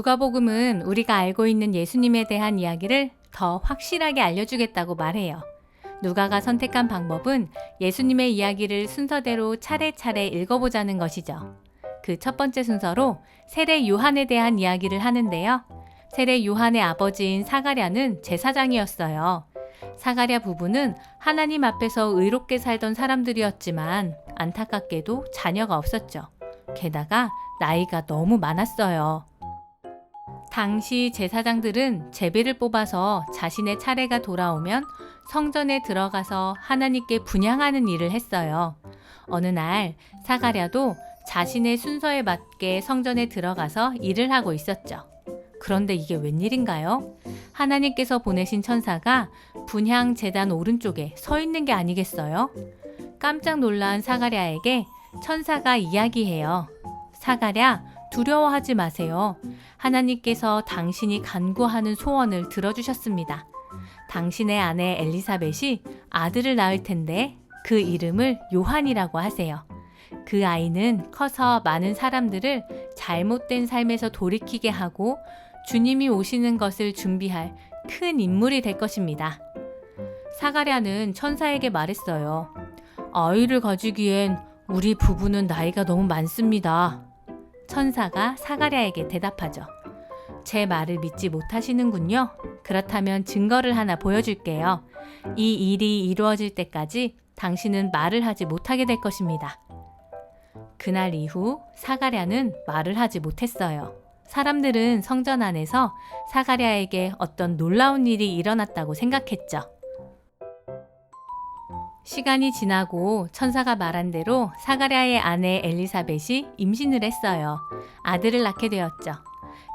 누가복음은 우리가 알고 있는 예수님에 대한 이야기를 더 확실하게 알려주겠다고 말해요. 누가가 선택한 방법은 예수님의 이야기를 순서대로 차례차례 읽어보자는 것이죠. 그 첫 번째 순서로 세례 요한에 대한 이야기를 하는데요. 세례 요한의 아버지인 사가랴는 제사장이었어요. 사가랴 부부는 하나님 앞에서 의롭게 살던 사람들이었지만 안타깝게도 자녀가 없었죠. 게다가 나이가 너무 많았어요. 당시 제사장들은 제비를 뽑아서 자신의 차례가 돌아오면 성전에 들어가서 하나님께 분향하는 일을 했어요. 어느 날 사가랴도 자신의 순서에 맞게 성전에 들어가서 일을 하고 있었죠. 그런데 이게 웬일인가요? 하나님께서 보내신 천사가 분향 제단 오른쪽에 서 있는 게 아니겠어요? 깜짝 놀란 사가랴에게 천사가 이야기해요. 사가랴, 두려워하지 마세요. 하나님께서 당신이 간구하는 소원을 들어주셨습니다. 당신의 아내 엘리사벳이 아들을 낳을 텐데 그 이름을 요한이라고 하세요. 그 아이는 커서 많은 사람들을 잘못된 삶에서 돌이키게 하고 주님이 오시는 것을 준비할 큰 인물이 될 것입니다. 사가랴는 천사에게 말했어요. 아이를 가지기엔 우리 부부는 나이가 너무 많습니다. 천사가 사가랴에게 대답하죠. 제 말을 믿지 못하시는군요. 그렇다면 증거를 하나 보여줄게요. 이 일이 이루어질 때까지 당신은 말을 하지 못하게 될 것입니다. 그날 이후 사가랴는 말을 하지 못했어요. 사람들은 성전 안에서 사가랴에게 어떤 놀라운 일이 일어났다고 생각했죠. 시간이 지나고 천사가 말한 대로 사가랴의 아내 엘리사벳이 임신을 했어요. 아들을 낳게 되었죠.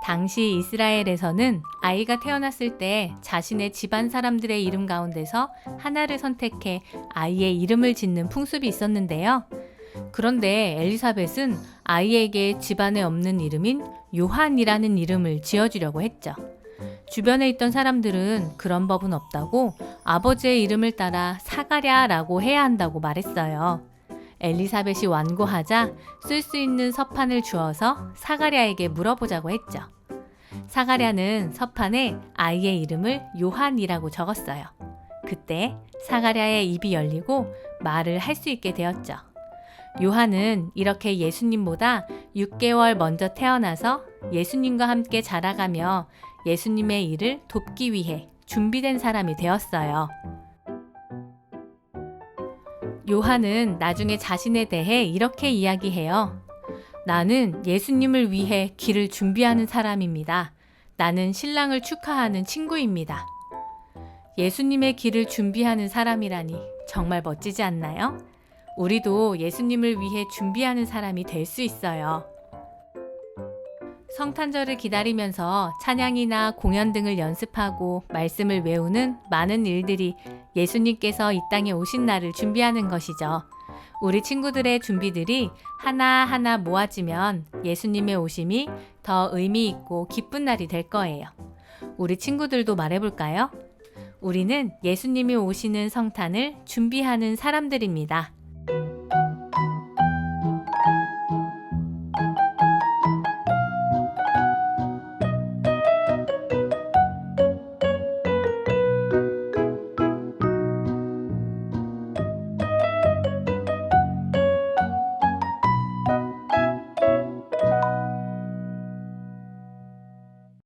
당시 이스라엘에서는 아이가 태어났을 때 자신의 집안 사람들의 이름 가운데서 하나를 선택해 아이의 이름을 짓는 풍습이 있었는데요. 그런데 엘리사벳은 아이에게 집안에 없는 이름인 요한이라는 이름을 지어주려고 했죠. 주변에 있던 사람들은 그런 법은 없다고 아버지의 이름을 따라 사가랴라고 해야 한다고 말했어요. 엘리사벳이 완고하자 쓸 수 있는 서판을 주어서 사가랴에게 물어보자고 했죠. 사가랴는 서판에 아이의 이름을 요한이라고 적었어요. 그때 사가랴의 입이 열리고 말을 할 수 있게 되었죠. 요한은 이렇게 예수님보다 6개월 먼저 태어나서 예수님과 함께 자라가며 예수님의 일을 돕기 위해 준비된 사람이 되었어요. 요한은 나중에 자신에 대해 이렇게 이야기해요. 나는 예수님을 위해 길을 준비하는 사람입니다. 나는 신랑을 축하하는 친구입니다. 예수님의 길을 준비하는 사람이라니 정말 멋지지 않나요? 우리도 예수님을 위해 준비하는 사람이 될 수 있어요. 성탄절을 기다리면서 찬양이나 공연 등을 연습하고 말씀을 외우는 많은 일들이 예수님께서 이 땅에 오신 날을 준비하는 것이죠. 우리 친구들의 준비들이 하나하나 모아지면 예수님의 오심이 더 의미 있고 기쁜 날이 될 거예요. 우리 친구들도 말해볼까요? 우리는 예수님이 오시는 성탄을 준비하는 사람들입니다.